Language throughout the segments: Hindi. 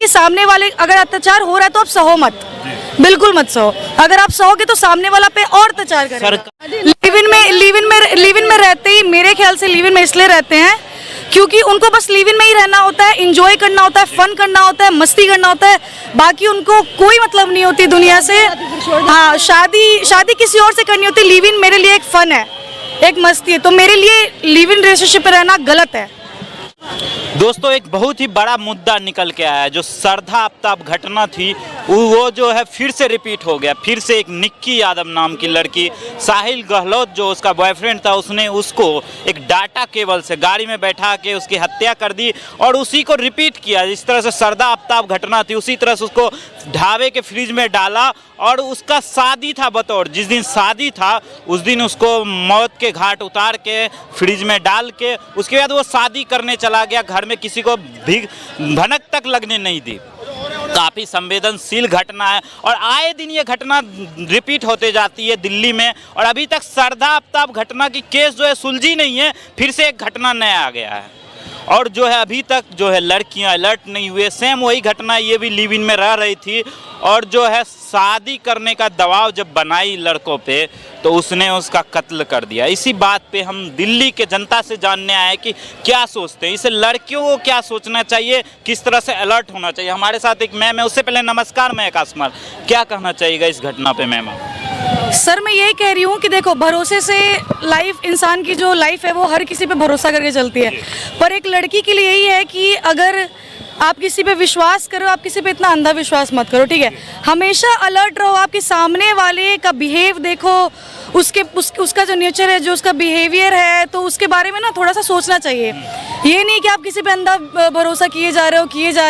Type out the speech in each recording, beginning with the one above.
कि सामने वाले अगर अत्याचार हो रहा है तो आप सहो मत, बिल्कुल मत सहो। अगर आप सहोगे तो सामने वाला पे और अत्याचार करेगा। लिव इन में रहते ही, मेरे ख्याल से लिव इन में इसलिए रहते हैं क्योंकि उनको बस लिव इन में ही रहना होता है, एंजॉय करना होता है, फन करना होता है, मस्ती करना होता है, बाकी उनको कोई मतलब नहीं होती दुनिया से। हाँ, शादी किसी और से करनी होती। लिव इन मेरे लिए एक फन है, एक मस्ती है, तो मेरे लिए लिव इन रिलेशनशिप में रहना गलत है। दोस्तों, एक बहुत ही बड़ा मुद्दा निकल के आया है। जो श्रद्धा आफ्ताब घटना थी वो जो है फिर से रिपीट हो गया। फिर से एक निक्की यादव नाम की लड़की, साहिल गहलोत जो उसका बॉयफ्रेंड था, उसने उसको एक डाटा केबल से गाड़ी में बैठा के उसकी हत्या कर दी और उसी को रिपीट किया। जिस तरह से श्रद्धा आफ्ताब घटना थी उसी तरह से उसको ढाबे के फ्रिज में डाला और उसका शादी था बतौर, जिस दिन शादी था उस दिन उसको मौत के घाट उतार के फ्रिज में डाल के उसके बाद वो शादी करने चला गया। घर में किसी को भी भनक तक लगने नहीं दी। काफ़ी संवेदनशील घटना है और आए दिन ये घटना रिपीट होते जाती है दिल्ली में। और अभी तक श्रद्धा आफ्ताब घटना की केस जो है सुलझी नहीं है, फिर से एक घटना नया आ गया है। और जो है अभी तक जो है लड़कियां अलर्ट नहीं हुए। सेम वही घटना, ये भी लिव इन में रह रही थी और जो है शादी करने का दबाव जब बनाई लड़कों पे तो उसने उसका कत्ल कर दिया। इसी बात पे हम दिल्ली के जनता से जानने आए कि क्या सोचते हैं, इसे लड़कियों को क्या सोचना चाहिए, किस तरह से अलर्ट होना चाहिए। हमारे साथ एक मैम है, उससे पहले नमस्कार मैं आसमार, क्या कहना चाहिएगा इस घटना पे मैम? सर, मैं यही कह रही हूँ कि देखो, भरोसे से लाइफ, इंसान की जो लाइफ है वो हर किसी पे भरोसा करके चलती है, पर एक लड़की के लिए यही है कि अगर आप किसी पे विश्वास करो, आप किसी पे इतना अंधा विश्वास मत करो, ठीक है। हमेशा अलर्ट रहो, आपके सामने वाले का बिहेव देखो, उसका जो नेचर है, जो उसका बिहेवियर है, तो उसके बारे में ना थोड़ा सा सोचना चाहिए। ये नहीं कि आप किसी पे अंधा भरोसा किए जा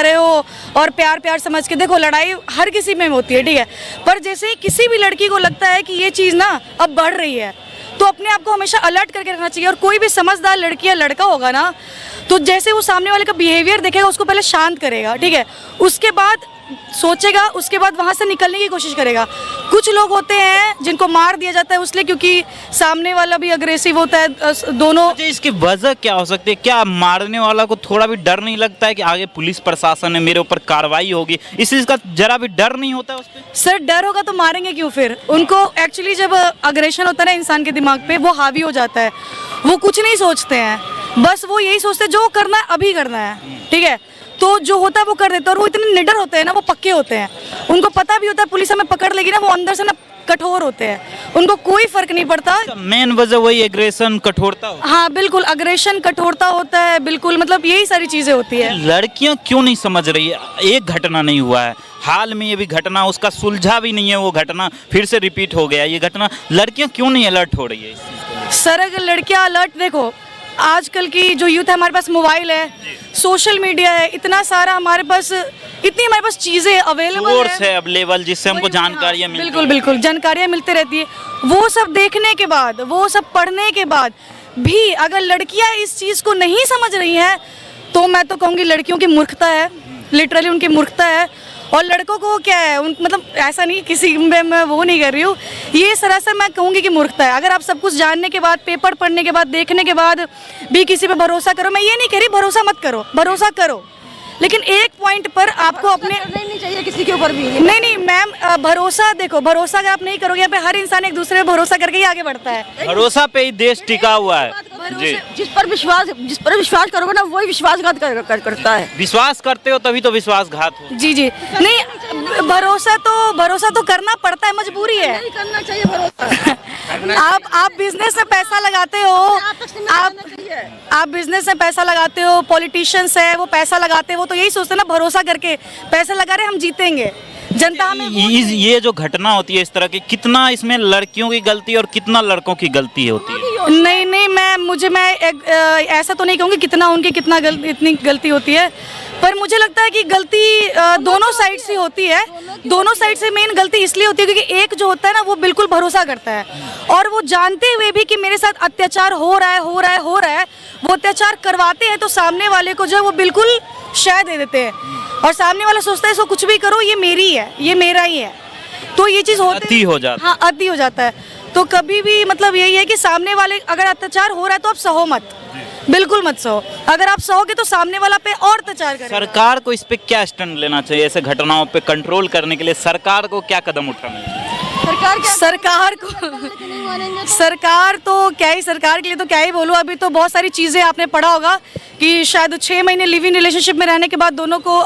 रहे हो और प्यार समझ के। देखो, लड़ाई हर किसी में होती है, ठीक है, पर जैसे ही किसी भी लड़की को लगता है कि ये चीज़ ना अब बढ़ रही है तो अपने आप को हमेशा अलर्ट करके रखना चाहिए। और कोई भी समझदार लड़की या लड़का होगा ना, तो जैसे वो सामने वाले का बिहेवियर देखेगा उसको पहले शांत करेगा, ठीक है, उसके बाद सोचेगा, उसके बाद वहाँ से निकलने की कोशिश करेगा। कुछ लोग होते हैं जिनको मार दिया जाता है उसलिए क्योंकि सामने वाला भी अग्रेसिव होता है। दोनों इसकी वजह क्या हो सकती है? क्या मारने वाला को थोड़ा भी डर नहीं लगता है कि आगे पुलिस प्रशासन है, मेरे ऊपर कार्रवाई होगी, इस चीज़ का जरा भी डर नहीं होता उस पर? सर, डर होगा तो मारेंगे क्यों फिर उनको? एक्चुअली जब अग्रेशन होता है ना इंसान के दिमाग पे, वो हावी हो जाता है, वो कुछ नहीं सोचते हैं, बस वो यही सोचते हैं जो करना है अभी करना है, ठीक है, तो जो होता है वो कर देते हैं। और वो इतने निडर होते हैं ना, वो पक्के होते हैं, उनको पता भी होता है पुलिस हमें पकड़ लेगी ना, वो अंदर से ना कठोर होते हैं, उनको कोई फर्क नहीं पड़ता। मेन वजह वही एग्रेशन, कठोरता होता है। हाँ बिल्कुल, अग्रेशन, कठोरता होता है, बिल्कुल, मतलब यही सारी चीजें होती है। लड़कियां क्यों नहीं समझ रही है? एक घटना नहीं हुआ है, हाल में ये भी घटना, उसका सुलझा भी नहीं है, वो घटना फिर से रिपीट हो गया ये घटना। लड़कियां क्यों नहीं अलर्ट हो रही है इस चीज को? सर, अगर लड़कियां अलर्ट, देखो आजकल की जो यूथ है, हमारे पास मोबाइल है, सोशल मीडिया है, इतना सारा हमारे पास, इतनी हमारे पास चीज़ें अवेलेबल है अवेलेबल, जिससे हमको जानकारियाँ मिलती बिल्कुल बिल्कुल जानकारियाँ मिलती रहती है। वो सब देखने के बाद, वो सब पढ़ने के बाद भी अगर लड़कियां इस चीज़ को नहीं समझ रही हैं तो मैं तो कहूँगी लड़कियों की मूर्खता है, लिटरली उनकी मूर्खता है। और लड़कों को क्या है, मतलब ऐसा नहीं, किसी में मैं वो नहीं कर रही हूँ, ये सरासर मैं कहूँगी कि मूर्खता है। अगर आप सब कुछ जानने के बाद, पेपर पढ़ने के बाद, देखने के बाद भी किसी पे भरोसा करो, मैं ये नहीं कह रही भरोसा मत करो, भरोसा करो, लेकिन एक पॉइंट पर आपको अपने नहीं चाहिए किसी के ऊपर भी। नहीं मैम, भरोसा देखो, भरोसा अगर आप नहीं करोगे, यहाँ पे हर इंसान एक दूसरे पे भरोसा करके ही आगे बढ़ता है। भरोसा पे ही देश टिका हुआ है जी। जिस पर विश्वास करोगे ना, वही विश्वासघात करता है। विश्वास करते हो तभी तो विश्वासघात हो। जी नहीं, भरोसा तो करना पड़ता है, मजबूरी है। नहीं करना चाहिए भरोसा। आप बिजनेस में पैसा लगाते हो, आप बिजनेस में पैसा लगाते हो, पॉलिटिशियंस है वो पैसा लगाते हैं, वो तो यही सोचते हैं ना, भरोसा करके पैसा लगा रहे हम जीतेंगे, जनता हमें ये जो घटना होती है इस तरह की, कितना इसमें लड़कियों की गलती और कितना लड़कों की गलती होती है? नहीं मैं ऐसा तो नहीं कहूँगी कितना उनकी इतनी गलती होती है, पर मुझे लगता है कि गलती दोनों साइड से होती है। दोनों साइड से मेन गलती इसलिए होती है क्योंकि एक जो होता है ना, वो बिल्कुल भरोसा करता है और वो जानते हुए भी कि मेरे साथ अत्याचार हो रहा है, वो अत्याचार करवाते हैं, तो सामने वाले को जो है वो बिल्कुल शय दे देते हैं और सामने वाला सोचता है इसको कुछ भी करो, ये मेरी है, ये मेरा ही है, तो ये चीज़ होती हो जाता है। हाँ, अति हो जाता है। तो कभी भी मतलब यही है कि सामने वाले अगर अत्याचार हो रहा है तो आप सहो मत, बिल्कुल मत सो। अगर आप सोओगे तो सामने वाला पे और अत्याचार करेगा। सरकार को इस पे क्या स्टैंड लेना चाहिए, ऐसे घटनाओं पे कंट्रोल करने के लिए सरकार को क्या कदम उठाना चाहिए? सरकार तो क्या ही, सरकार के लिए तो क्या ही बोलूँ। अभी तो बहुत सारी चीज़ें आपने पढ़ा होगा कि शायद 6 महीने लिव इन रिलेशनशिप में रहने के बाद दोनों को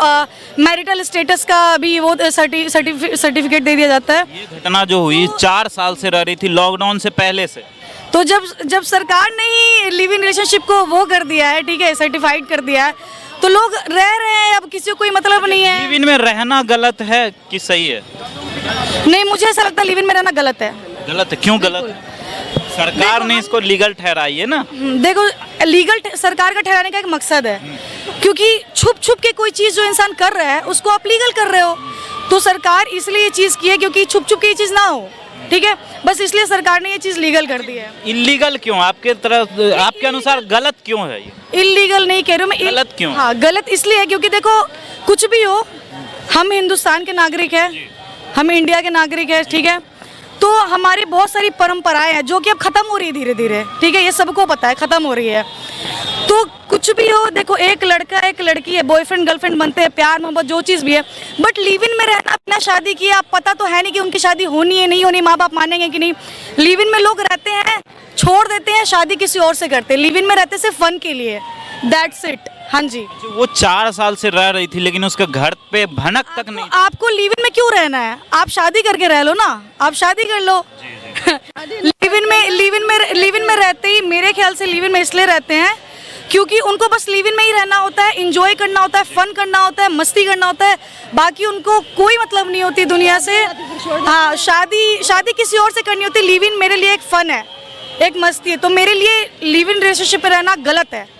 मैरिटल स्टेटस का भी वो सर्टिफिकेट दे दिया जाता है। ये घटना जो हुई 4 साल से रह रही थी, लॉकडाउन से पहले से। तो जब सरकार ने ही लिव इन रिलेशनशिप को वो कर दिया है, ठीक है, सर्टिफाइड कर दिया है, तो लोग रह रहे हैं। अब किसी को कोई मतलब नहीं है। लिव इन में रहना गलत है कि सही है? नहीं, मुझे ऐसा लगता है लिव इन में रहना गलत है। गलत है, क्यों गलत है? सरकार ने इसको लीगल ठहराई है ना। देखो, लीगल सरकार का ठहराने का एक मकसद है, क्योंकि छुप छुप के कोई चीज़ जो इंसान कर रहा है उसको आप लीगल कर रहे हो। तो सरकार इसलिए ये चीज़ की है क्योंकि छुप छुप के ये चीज़ ना हो, ठीक है, बस इसलिए सरकार ने ये चीज़ लीगल कर दी है। इलीगल क्यों आपके तरफ, आपके अनुसार गलत क्यों है ये? इलीगल नहीं कह रही हूँ मैं। गलत क्यों? हाँ, गलत इसलिए है क्योंकि देखो, कुछ भी हो, हम हिंदुस्तान के नागरिक हैं, हम इंडिया के नागरिक हैं, ठीक है। तो हमारी बहुत सारी परंपराएं हैं जो कि अब खत्म हो रही है धीरे धीरे, ठीक है, ये सबको पता है, खत्म हो रही है। तो कुछ भी हो, देखो, एक लड़का एक लड़की है, बॉयफ्रेंड गर्लफ्रेंड बनते हैं, प्यार मोहब्बत जो चीज़ भी है, बट लिव इन में रहना, बिना शादी किए, आप पता तो है नहीं कि उनकी शादी होनी है नहीं होनी, माँ बाप मानेंगे कि नहीं। लिव इन में लोग रहते हैं, छोड़ देते हैं, शादी किसी और से करते हैं। लिव इन में रहते सिर्फ फन के लिए, दैट्स इट। हाँ जी। वो 4 साल से रह रही थी लेकिन उसके घर पे भनक तक नहीं। आपको लिव इन में क्यों रहना है? आप शादी करके रह लो ना, आप शादी कर लो। लिव इन में रहते ही, मेरे ख्याल से लिव इन में इसलिए रहते हैं क्योंकि उनको बस लिव इन में ही रहना होता है, एंजॉय करना होता है, फन करना होता है, मस्ती करना होता है, बाकी उनको कोई मतलब नहीं होती दुनिया से। हाँ, शादी किसी और से करनी होती है। लिव इन मेरे लिए एक फन है, एक मस्ती है, तो मेरे लिए लिव इन रिलेशनशिप में रहना गलत है।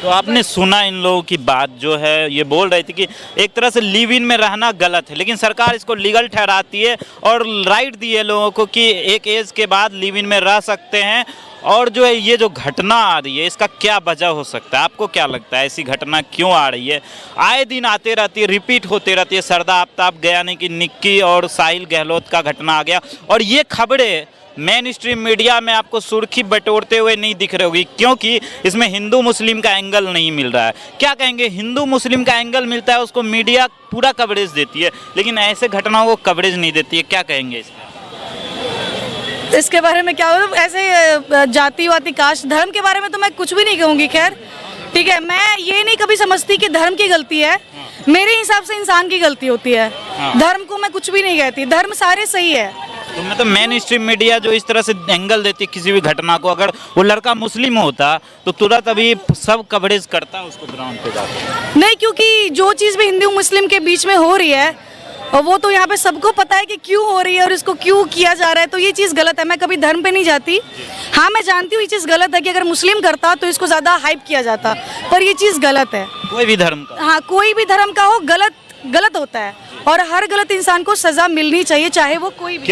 तो आपने सुना इन लोगों की बात, जो है ये बोल रही थी कि एक तरह से लिव इन में रहना गलत है, लेकिन सरकार इसको लीगल ठहराती है और राइट दी है लोगों को कि एक एज के बाद लिव इन में रह सकते हैं। और जो है ये जो घटना आ रही है, इसका क्या वजह हो सकता है? आपको क्या लगता है ऐसी घटना क्यों आ रही है? आए दिन आते रहती है, रिपीट होते रहती है। सरदा आफ्ताब गया नहीं कि निक्की और साहिल गहलोत का घटना आ गया, और ये खबरें मेन स्ट्रीम मीडिया में आपको सुर्खी बटोरते हुए नहीं दिख रही होगी, क्योंकि इसमें हिंदू मुस्लिम का एंगल नहीं मिल रहा है। क्या कहेंगे? हिंदू मुस्लिम का एंगल मिलता है, उसको मीडिया पूरा कवरेज देती है, लेकिन ऐसे घटनाओं को कवरेज नहीं देती है। क्या कहेंगे इसके बारे में? क्या हो, ऐसे जाति वाति कास्ट धर्म के बारे में तो मैं कुछ भी नहीं कहूँगी। खैर, ठीक है, मैं ये नहीं कभी समझती कि धर्म की गलती है। मेरे हिसाब से इंसान की गलती होती है। धर्म को मैं कुछ भी नहीं कहती, धर्म सारे सही है। तो मतलब मेन स्ट्रीम मीडिया जो इस तरह से एंगल देती है किसी भी घटना को, अगर वो लड़का मुस्लिम होता तो तुरंत अभी सब कवरेज करता उसको ग्राउंड पे जाकर। नहीं, क्योंकि जो चीज़ भी हिंदू मुस्लिम के बीच में हो रही है, और वो तो यहाँ पे सबको पता है कि क्यों हो रही है और इसको क्यों किया जा रहा है, तो ये चीज़ गलत है। मैं कभी धर्म पे नहीं जाती। हाँ, मैं जानती हूँ ये चीज़ गलत है कि अगर मुस्लिम करता तो इसको ज़्यादा हाइप किया जाता, पर ये चीज़ गलत है। कोई भी धर्म का, हाँ, कोई भी धर्म का हो, गलत होता है, और हर गलत इंसान को सज़ा मिलनी चाहिए, चाहे वो कोई भी।